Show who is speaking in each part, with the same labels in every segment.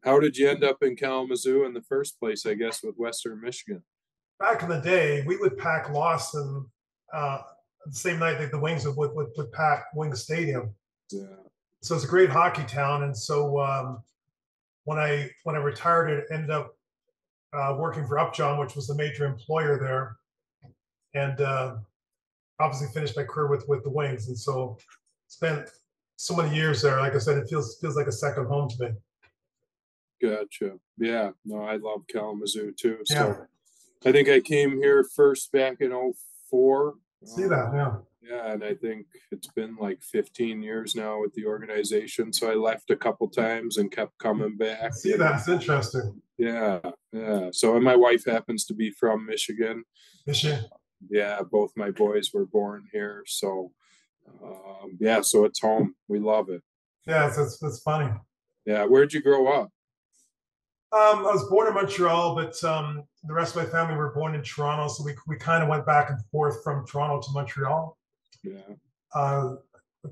Speaker 1: How did you end up in Kalamazoo in the first place, I guess, with Western Michigan?
Speaker 2: Back in the day, we would pack Lawson uh, the same night that the Wings would pack Wings Stadium.
Speaker 1: Yeah.
Speaker 2: So it's a great hockey town. And so when I retired, it ended up working for Upjohn, which was the major employer there, and obviously finished my career with the Wings. And so spent so many years there. Like I said, it feels like a second home to me.
Speaker 1: Gotcha. Yeah. No, I love Kalamazoo too.
Speaker 2: Yeah,
Speaker 1: So I think I came here first back in '04.
Speaker 2: see that. Yeah,
Speaker 1: Yeah, and I think it's been like 15 years now with the organization. So I left a couple times and kept coming back.
Speaker 2: see that. It's interesting.
Speaker 1: Yeah, yeah. So and my wife happens to be from Michigan.
Speaker 2: Is she?
Speaker 1: Yeah, both my boys were born here. So yeah, so it's home. We love it.
Speaker 2: Yeah, it's funny.
Speaker 1: Yeah, where'd you grow up?
Speaker 2: I was born in Montreal, but the rest of my family were born in Toronto, so we kind of went back and forth from Toronto to Montreal.
Speaker 1: Yeah,
Speaker 2: Uh,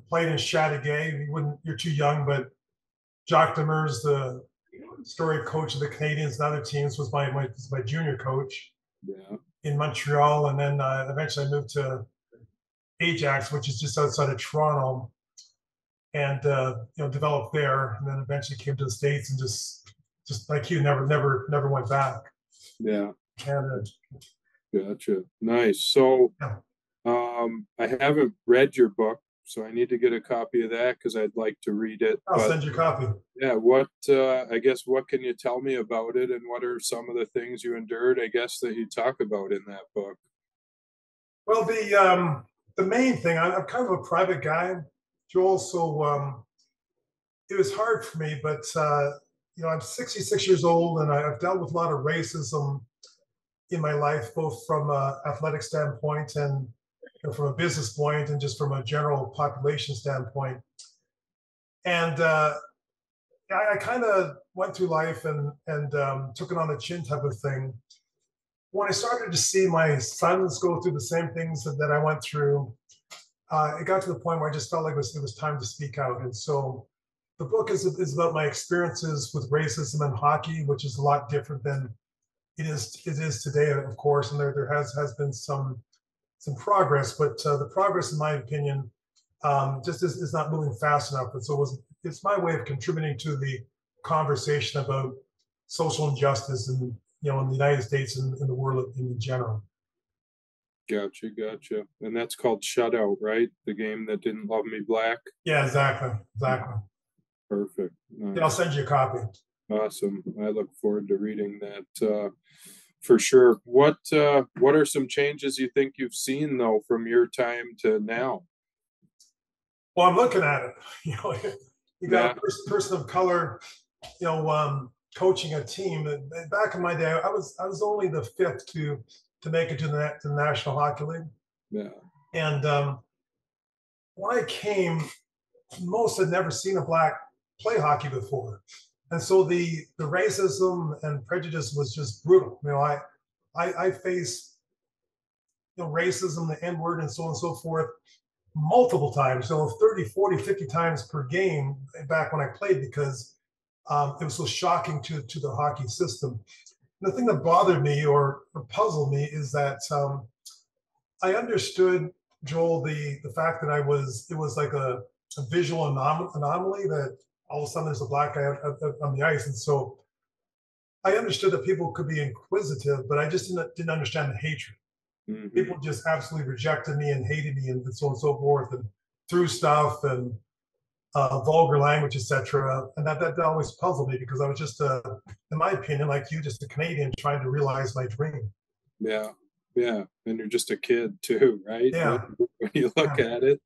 Speaker 2: Played in Chateauguay. You're too young, but Jacques Demers, the storied coach of the Canadians and other teams, was my junior coach
Speaker 1: yeah.
Speaker 2: in Montreal, and then eventually I moved to Ajax, which is just outside of Toronto, and developed there, and then eventually came to the States and just like you, never went back.
Speaker 1: Yeah,
Speaker 2: Canada.
Speaker 1: gotcha. Nice. So
Speaker 2: Yeah.
Speaker 1: I haven't read your book, so I need to get a copy of that because I'd like to read it.
Speaker 2: I'll
Speaker 1: But
Speaker 2: send you a copy.
Speaker 1: yeah, I guess what can you tell me about it and what are some of the things you endured, I guess, that you talk about in that book?
Speaker 2: Well, the main thing, I'm kind of a private guy, Joel, so it was hard for me, but I'm 66 years old and I've dealt with a lot of racism in my life, both from an athletic standpoint and from a business point and just from a general population standpoint. And I kind of went through life and took it on the chin type of thing. When I started to see my sons go through the same things that I went through, it got to the point where I just felt like it was time to speak out. And so the book is about my experiences with racism in hockey, which is a lot different than it is today, of course. And there has been some progress, but the progress, in my opinion, just is not moving fast enough. And so it's my way of contributing to the conversation about social injustice and in the United States and in the world in general.
Speaker 1: Gotcha, gotcha. And that's called Shutout, right? The game that didn't love me black.
Speaker 2: Yeah, exactly.
Speaker 1: Perfect.
Speaker 2: Yeah, I'll send you a copy.
Speaker 1: Awesome. I look forward to reading that for sure. What are some changes you think you've seen though from your time to now?
Speaker 2: Well, I'm looking at it. You got
Speaker 1: Yeah,
Speaker 2: a person of color, coaching a team. Back in my day, I was only the fifth to make it to the National Hockey League.
Speaker 1: yeah,
Speaker 2: And when I came, most had never seen a black play hockey before, and so the racism and prejudice was just brutal. I faced racism, the N word, and so on and so forth multiple times, 30, 40, 50 times per game back when I played because it was so shocking to the hockey system. And the thing that bothered me or puzzled me is that I understood, Joel, the fact that it was like a visual anomaly that all of a sudden there's a black guy on the ice. And so I understood that people could be inquisitive, but I just didn't understand the hatred.
Speaker 1: mm-hmm.
Speaker 2: People just absolutely rejected me and hated me and so on and so forth and threw stuff and vulgar language, etc. And that always puzzled me because I was just, in my opinion, like you, just a Canadian trying to realize my dream.
Speaker 1: Yeah, yeah. And you're just a kid too, right?
Speaker 2: Yeah,
Speaker 1: When you look
Speaker 2: yeah,
Speaker 1: at it.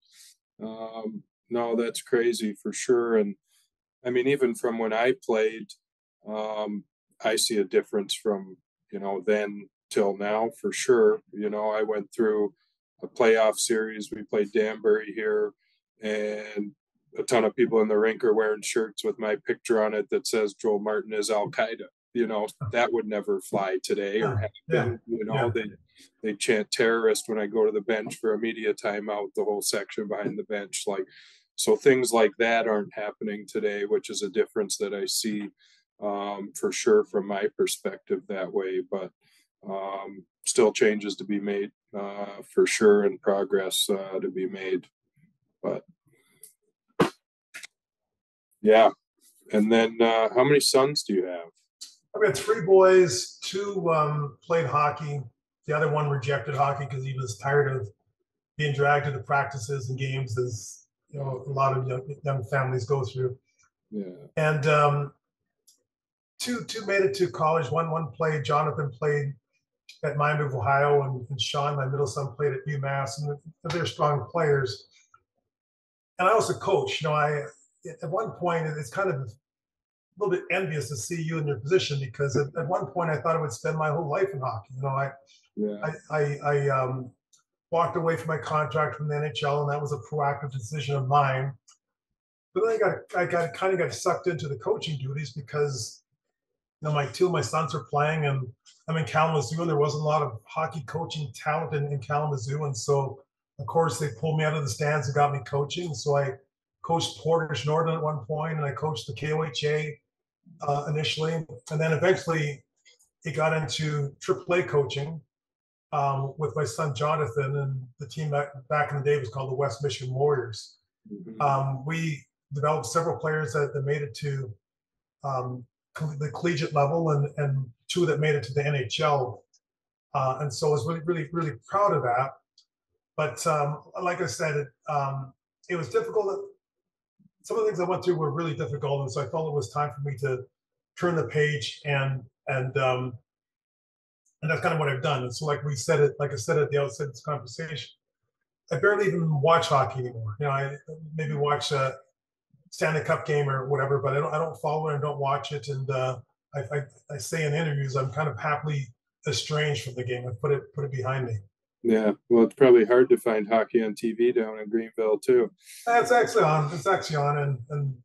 Speaker 1: No, that's crazy for sure. And I mean, even from when I played, I see a difference from, then till now for sure. I went through a playoff series. We played Danbury here, and a ton of people in the rink are wearing shirts with my picture on it that says Joel Martin is Al Qaeda. That would never fly today or
Speaker 2: yeah, yeah,
Speaker 1: happen.
Speaker 2: yeah,
Speaker 1: They chant terrorist when I go to the bench for a media timeout, the whole section behind the bench. So things like that aren't happening today, which is a difference that I see. for sure from my perspective that way, but still changes to be made for sure and progress to be made. But yeah, and then how many sons do you have?
Speaker 2: I've got three boys. Two played hockey. The other one rejected hockey because he was tired of being dragged to the practices and games, as a lot of young families go through.
Speaker 1: Yeah.
Speaker 2: And two made it to college. One played. Jonathan played at Miami of Ohio, and Sean, my middle son, played at UMass, and they're strong players. And I also coach. I at one point it's kind of a little bit envious to see you in your position, because at one point I thought I would spend my whole life in hockey.
Speaker 1: Yeah.
Speaker 2: I walked away from my contract from the NHL, and that was a proactive decision of mine. But then I kind of got sucked into the coaching duties because my two of my sons are playing, and I'm in Kalamazoo, and there wasn't a lot of hockey coaching talent in Kalamazoo, and so of course they pulled me out of the stands and got me coaching. So I coached Portage Northern at one point, and I coached the KOHA initially, and then eventually it got into AAA coaching with my son Jonathan, and the team back in the day was called the West Michigan Warriors.
Speaker 1: Mhm.
Speaker 2: We developed several players that made it to um, the collegiate level, and two that made it to the NHL. And so I was really, really, really proud of that. But like I said, it was difficult. Some of the things I went through were really difficult, and so I felt it was time for me to turn the page, and that's kind of what I've done. And so, like I said at the outset of this conversation, I barely even watch hockey anymore. I maybe watch a Stanley Cup game or whatever, but I don't follow it and don't watch it. And I say in interviews, I'm kind of happily estranged from the game. I put it behind me.
Speaker 1: Yeah. Well, it's probably hard to find hockey on TV down in Greenville too.
Speaker 2: It's actually on. It's actually on, and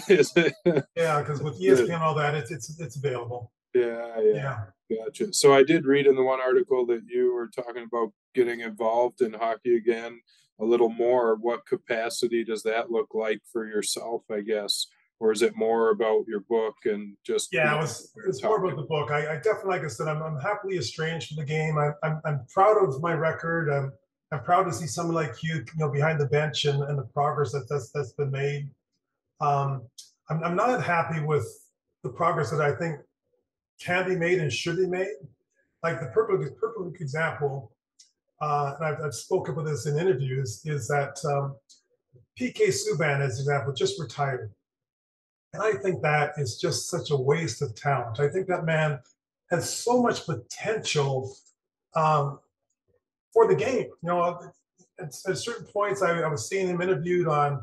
Speaker 1: Is it?
Speaker 2: yeah, because with
Speaker 1: Good.
Speaker 2: ESPN and all that, it's available.
Speaker 1: Yeah, yeah.
Speaker 2: Yeah.
Speaker 1: Gotcha. So I did read in the one article that you were talking about getting involved in hockey again a little more. What capacity does that look like for yourself, I guess? Or is it more about your book and just
Speaker 2: Yeah,
Speaker 1: being
Speaker 2: it's more about
Speaker 1: talking?
Speaker 2: the book. I definitely, like I said, I'm happily estranged from the game. I'm proud of my record. I'm proud to see someone like you, behind the bench, and the progress that's been made. Um, I'm not happy with the progress that I think can be made and should be made. Like the perfect example, and I've spoken about this in interviews, is that PK Subban, as an example, just retired. And I think that is just such a waste of talent. I think that man has so much potential um, for the game. At certain points, I was seeing him interviewed on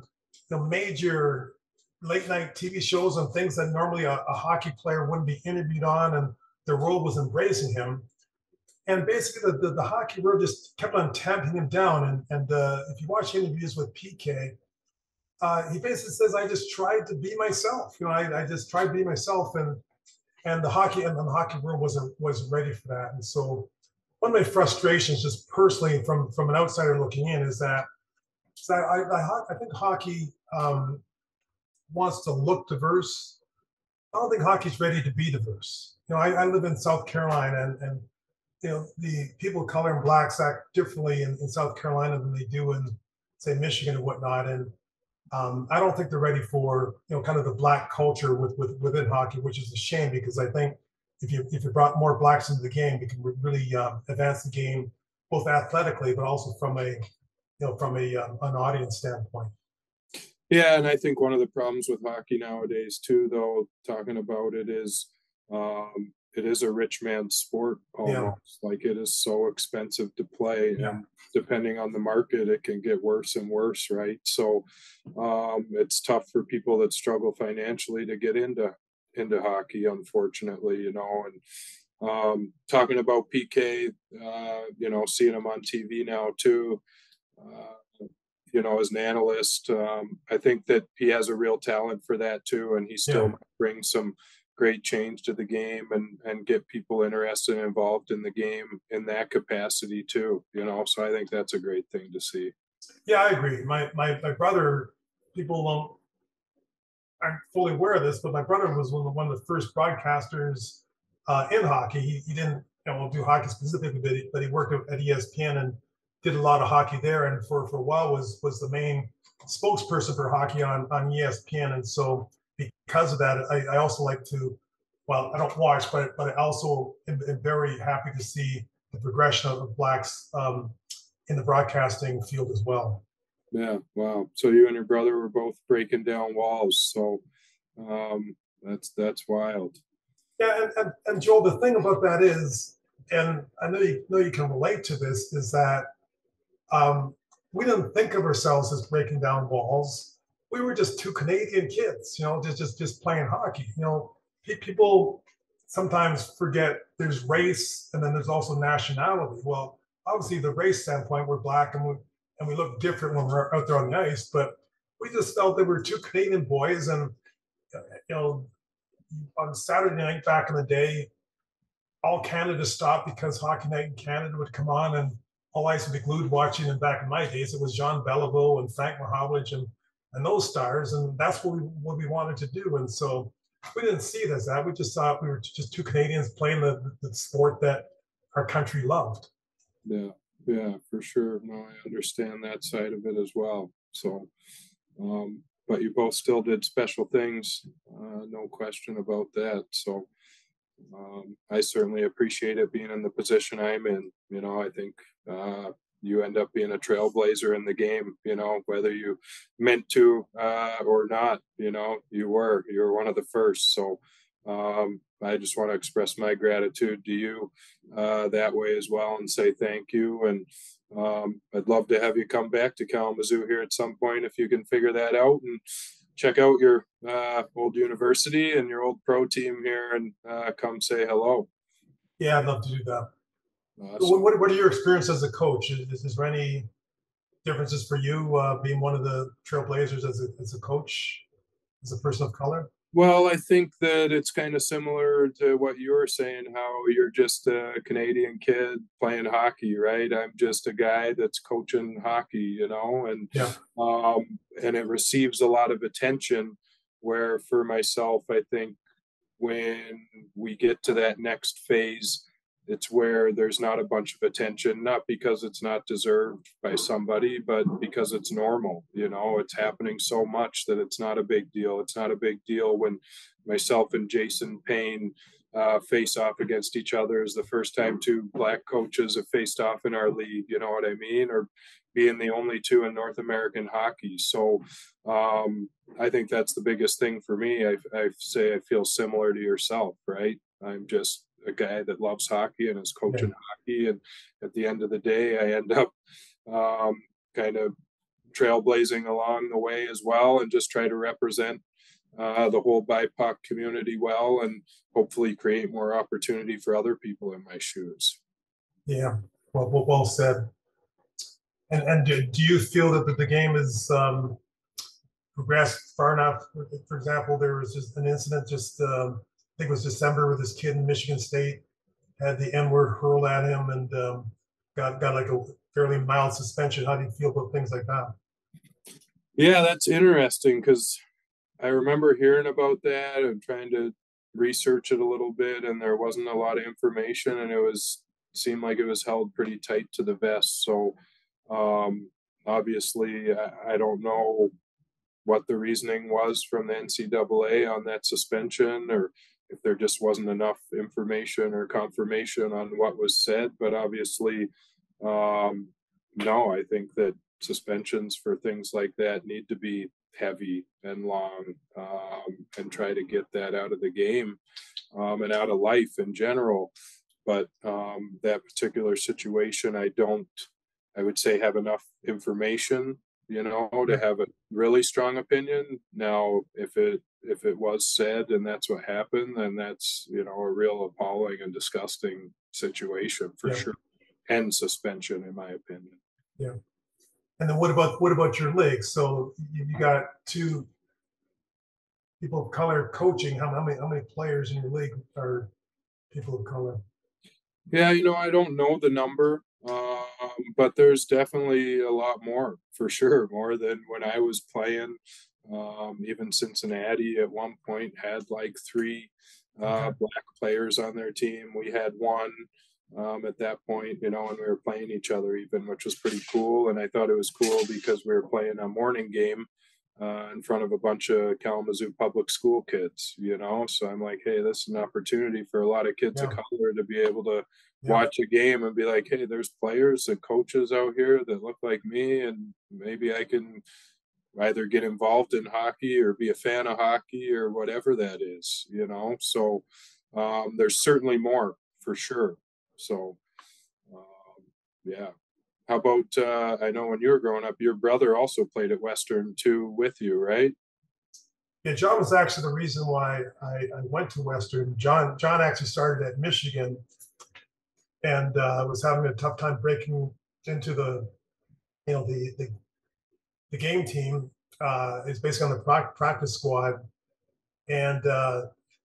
Speaker 2: major late night TV shows on things that normally a hockey player wouldn't be interviewed on, and the world was embracing him. And basically, the hockey world just kept on tamping him down. And if you watch interviews with PK, he basically says, "I just tried to be myself. I just tried to be myself." And the hockey world wasn't ready for that. And so, one of my frustrations, just personally, from an outsider looking in, is that I think hockey wants to look diverse. I don't think hockey's ready to be diverse. I live in South Carolina, and the people of color and blacks act differently in South Carolina than they do in, say, Michigan and whatnot. And I don't think they're ready for kind of the black culture within hockey, which is a shame, because I think if you brought more blacks into the game, we can really advance the game both athletically, but also from an audience standpoint.
Speaker 1: Yeah, and I think one of the problems with hockey nowadays too, though, talking about it is a rich man's sport
Speaker 2: Yeah,
Speaker 1: almost. Like it is so expensive to play,
Speaker 2: yeah,
Speaker 1: and depending on the market, it can get worse and worse, right? So, it's tough for people that struggle financially to get into hockey, unfortunately, and talking about PK, seeing him on TV now too. Uh, as an analyst. I think that he has a real talent for that too, and he still
Speaker 2: yeah.
Speaker 1: might bring some great change to the game and get people interested and involved in the game in that capacity too. So I think that's a great thing to see.
Speaker 2: Yeah, I agree. My brother, people don't I'm fully aware of this, but my brother was one of the first broadcasters in hockey. He didn't do hockey specifically, but he worked at ESPN and did a lot of hockey there. And for a while was the main spokesperson for hockey on ESPN. And so because of that, I also like to, well, I don't watch, but I also am very happy to see the progression of blacks in the broadcasting field as well.
Speaker 1: Yeah, wow. So you and your brother were both breaking down walls. So that's wild.
Speaker 2: Yeah, and Joel, the thing about that is, and I know you can relate to this, is that um, we didn't think of ourselves as breaking down walls. We were just two Canadian kids, just playing hockey. People sometimes forget there's race and then there's also nationality. Well, obviously the race standpoint, we're black and we look different when we're out there on the ice, but we just felt that we were two Canadian boys, and you know on Saturday night back in the day, all Canada stopped because Hockey Night in Canada would come on, and all eyes would be glued watching. And back in my days, it was John Beliveau and Frank Mahovlich and those stars, and that's what we wanted to do. And so we didn't see it as that. We just thought we were just two Canadians playing the sport that our country loved.
Speaker 1: Yeah, yeah, for sure. No, I understand that side of it as well. So, but you both still did special things, no question about that. So, I certainly appreciate it being in the position I'm in. I think you end up being a trailblazer in the game. Whether you meant to or not. You were one of the first. So I just want to express my gratitude to you that way as well, and say thank you. And I'd love to have you come back to Kalamazoo here at some point if you can figure that out, and check out your old university and your old pro team here, and come say hello.
Speaker 2: Yeah, I'd love to do that.
Speaker 1: Awesome.
Speaker 2: What are your experiences as a coach? Is there any differences for you being one of the trailblazers as a coach, as a person of color?
Speaker 1: Well, I think that it's kind of similar to what you were saying, how you're just a Canadian kid playing hockey, right? I'm just a guy that's coaching hockey,
Speaker 2: Yeah,
Speaker 1: and it receives a lot of attention. Where for myself, I think when we get to that next phase, it's where there's not a bunch of attention, not because it's not deserved by somebody, but because it's normal. It's happening so much that it's not a big deal. It's not a big deal when myself and Jason Payne face off against each other as the first time two black coaches have faced off in our league. You know what I mean? Or being the only two in North American hockey. So I think that's the biggest thing for me. I say I feel similar to yourself, right? I'm just a guy that loves hockey and is
Speaker 2: yeah,
Speaker 1: coaching hockey. And at the end of the day, I end up kind of trailblazing along the way as well, and just try to represent the whole BIPOC community well, and hopefully create more opportunity for other people in my shoes.
Speaker 2: yeah. Well said. And do you feel that the game is progressed far enough? For example, there was just an incident I think it was December, where this kid in Michigan State had the N word hurled at him and got like a fairly mild suspension. How do you feel about things like that?
Speaker 1: Yeah, that's interesting because I remember hearing about that and trying to research it a little bit, and there wasn't a lot of information, and it seemed like it was held pretty tight to the vest. So obviously, I don't know what the reasoning was from the NCAA on that suspension, or if there just wasn't enough information or confirmation on what was said. But obviously, no, I think that suspensions for things like that need to be heavy and long, and try to get that out of the game, and out of life in general. But that particular situation, I would say, have enough information, to
Speaker 2: Yeah,
Speaker 1: have a really strong opinion. Now, if it was said and that's what happened, then that's, a real appalling and disgusting situation for
Speaker 2: yeah,
Speaker 1: sure, and suspension, in my opinion.
Speaker 2: yeah. And then what about your league? So you got two people of color coaching. How many players in your league are people of color?
Speaker 1: Yeah, I don't know the number, but there's definitely a lot more for sure, more than when I was playing. Even Cincinnati at one point had like three
Speaker 2: Okay.
Speaker 1: black players on their team. We had one at that point, you know, and we were playing each other even, which was pretty cool. And I thought it was cool because we were playing a morning game in front of a bunch of Kalamazoo public school kids, you know. So I'm like, hey, this is an opportunity for a lot of kids of
Speaker 2: Yeah.
Speaker 1: color to be able to
Speaker 2: Yeah.
Speaker 1: watch a game and be like, hey, there's players and coaches out here that look like me, and maybe I can either get involved in hockey or be a fan of hockey or whatever that is, you know. So there's certainly more for sure. So yeah. How about I know when you were growing up, your brother also played at Western too with you, right?
Speaker 2: Yeah, John was actually the reason why I went to Western. John actually started at Michigan and was having a tough time breaking into the game team. Is basically on the practice squad, and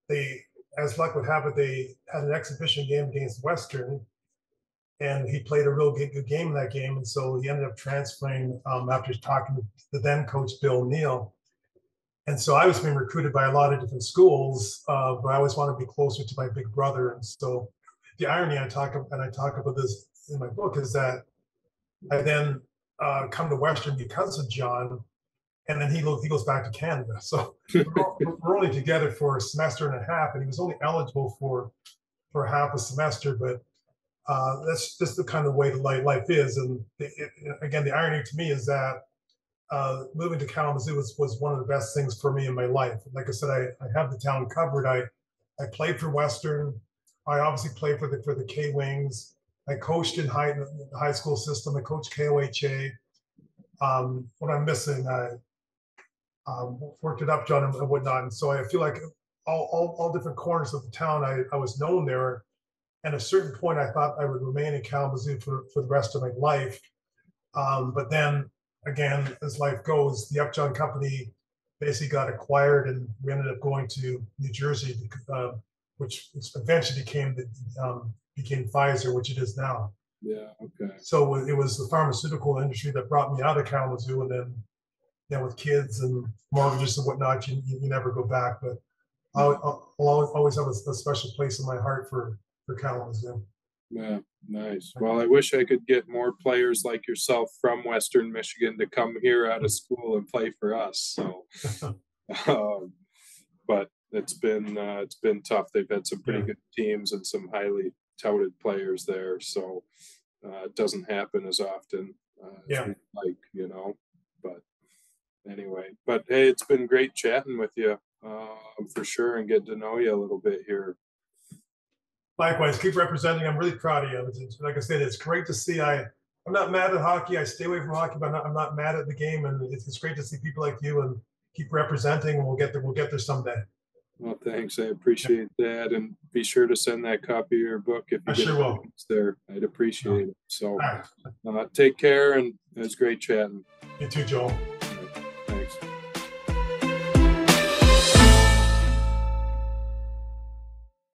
Speaker 2: they, as luck would have it, they had an exhibition game against Western, and he played a real good game in that game, and so he ended up transferring after talking to the then coach Bill Neal. And so I was being recruited by a lot of different schools, but I always wanted to be closer to my big brother. And so the irony I talk about this in my book is that I then come to Western because of John, and then he goes back to Canada. So we're only together for a semester and a half, and he was only eligible for half a semester. But that's just the kind of way the life is. And again, the irony to me is that moving to Kalamazoo was one of the best things for me in my life. Like I said, I have the town covered. I played for Western. I obviously played for the K Wings. I coached in the high school system. I coached KOHA. What I'm missing, I worked it up, John, and whatnot. And so I feel like all different corners of the town, I was known there. And at a certain point, I thought I would remain in Kalamazoo for the rest of my life. But then again, as life goes, the Upjohn company basically got acquired, and we ended up going to New Jersey, which eventually became Pfizer, which it is now.
Speaker 1: Yeah. Okay.
Speaker 2: So it was the pharmaceutical industry that brought me out of Kalamazoo, and then with kids and mortgages and whatnot, you never go back. But I'll always have a special place in my heart for Kalamazoo.
Speaker 1: Yeah, nice. Well, I wish I could get more players like yourself from Western Michigan to come here out of school and play for us. So, um, but it's been tough. They've had some pretty
Speaker 2: Yeah.
Speaker 1: good teams and some highly touted players there. So it doesn't happen as often as
Speaker 2: Yeah.
Speaker 1: we like, you know. But anyway, but hey, it's been great chatting with you for sure and get to know you a little bit here.
Speaker 2: Likewise, keep representing. I'm really proud of you. Like I said, it's great to see. I'm not mad at hockey. I stay away from hockey, but I'm not mad at the game. And it's great to see people like you and keep representing. And we'll get there someday.
Speaker 1: Well, thanks. I appreciate that. And be sure to send that copy of your book if
Speaker 2: I
Speaker 1: you get
Speaker 2: sure
Speaker 1: a
Speaker 2: will.
Speaker 1: chance there. I'd appreciate it. So
Speaker 2: All right.
Speaker 1: take care, and it was great chatting.
Speaker 2: You too, Joel.